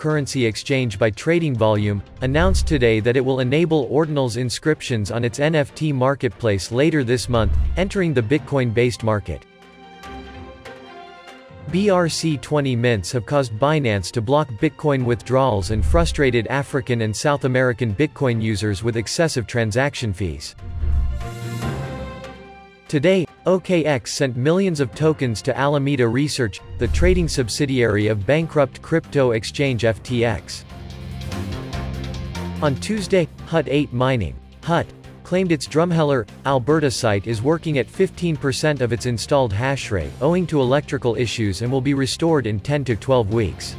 cryptocurrency exchange by trading volume, announced today that it will enable Ordinals inscriptions on its NFT marketplace later this month, entering the Bitcoin-based market. BRC-20 mints have caused Binance to block Bitcoin withdrawals and frustrated African and South American Bitcoin users with excessive transaction fees. Today, OKX sent millions of tokens to Alameda Research, the trading subsidiary of bankrupt crypto exchange FTX. On Tuesday, Hut 8 Mining, Hut, claimed its Drumheller, Alberta site is working at 15% of its installed hashrate owing to electrical issues and will be restored in 10 to 12 weeks.